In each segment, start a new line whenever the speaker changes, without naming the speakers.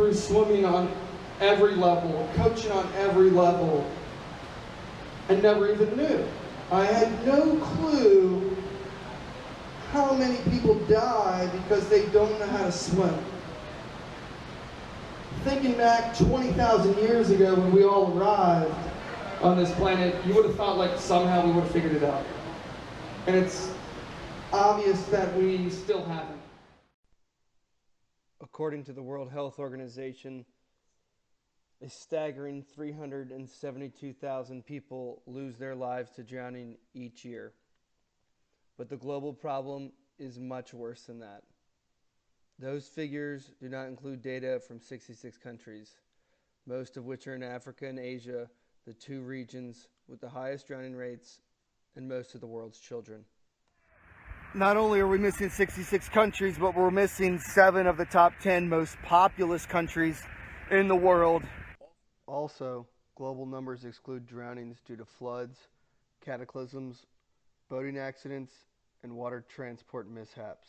through swimming on every level, coaching on every level, and never even knew. I had no clue how many people die because they don't know how to swim. Thinking back 20,000 years ago when we all arrived on this planet, you would have thought like somehow we would have figured it out. And it's obvious that we still haven't. According to the World Health Organization, a staggering 372,000 people lose their lives to drowning each year. But the global problem is much worse than that. Those figures do not include data from 66 countries, most of which are in Africa and Asia, the two regions with the highest drowning rates and most of the world's children. Not only are we missing 66 countries, but we're missing 7 of the top 10 most populous countries in the world. Also, global numbers exclude drownings due to floods, cataclysms, boating accidents, and water transport mishaps.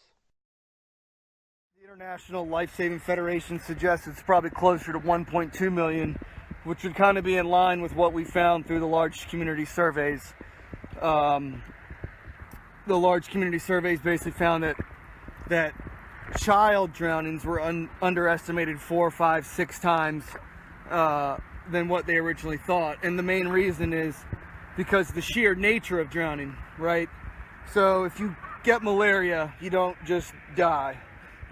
The International Life-Saving Federation suggests it's probably closer to 1.2 million, which would kind of be in line with what we found through the large community surveys. The large community surveys basically found that child drownings were underestimated 4, 5, 6 times than what they originally thought. And the main reason is because the sheer nature of drowning, right? So if you get malaria, you don't just die.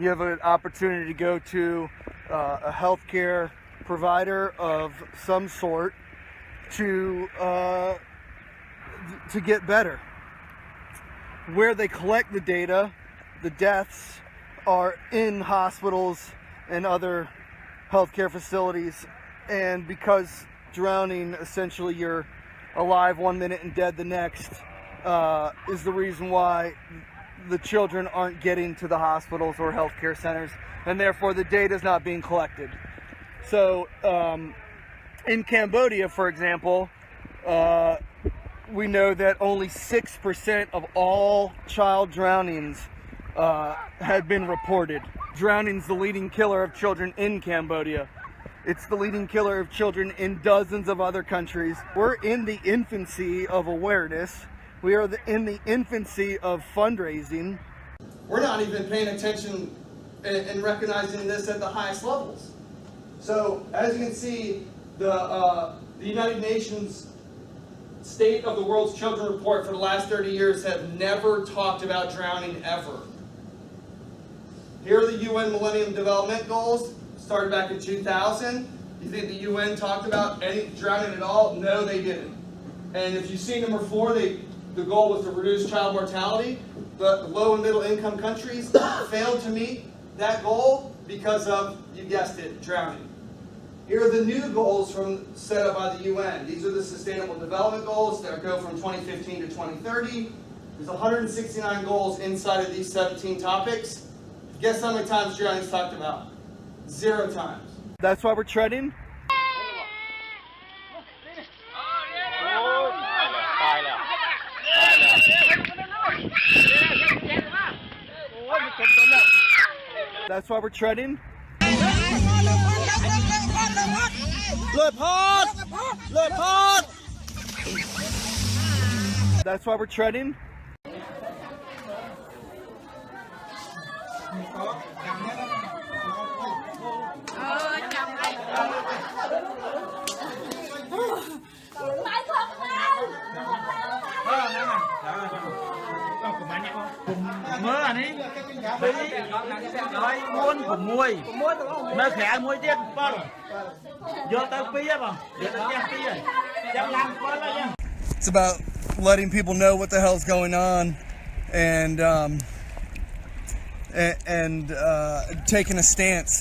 You have an opportunity to go to a healthcare provider of some sort to get better. Where they collect the data, the deaths are in hospitals and other healthcare facilities. And because drowning, essentially you're alive one minute and dead the next, is the reason why the children aren't getting to the hospitals or healthcare centers, and therefore the data is not being collected. So in Cambodia, for example, we know that only 6% of all child drownings had been reported. Drowning's the leading killer of children in Cambodia. It's the leading killer of children in dozens of other countries. We're in the infancy of awareness. We are in the infancy of fundraising. We're not even paying attention and recognizing this at the highest levels. So, as you can see, the United Nations State of the World's Children report for the last 30 years have never talked about drowning ever. Here are the UN Millennium Development Goals, started back in 2000. You think the UN talked about any drowning at all? No, they didn't. And if you see number 4, the goal was to reduce child mortality. The low and middle income countries failed to meet that goal because of, you guessed it, drowning. Here are the new goals set up by the UN. These are the Sustainable Development Goals that go from 2015 to 2030. There's 169 goals inside of these 17 topics. Guess how many times drowning is talked about? 0 times. That's why we're treading. That's why we're treading. That's why we're treading. It's about letting people know what the hell's going on and taking a stance.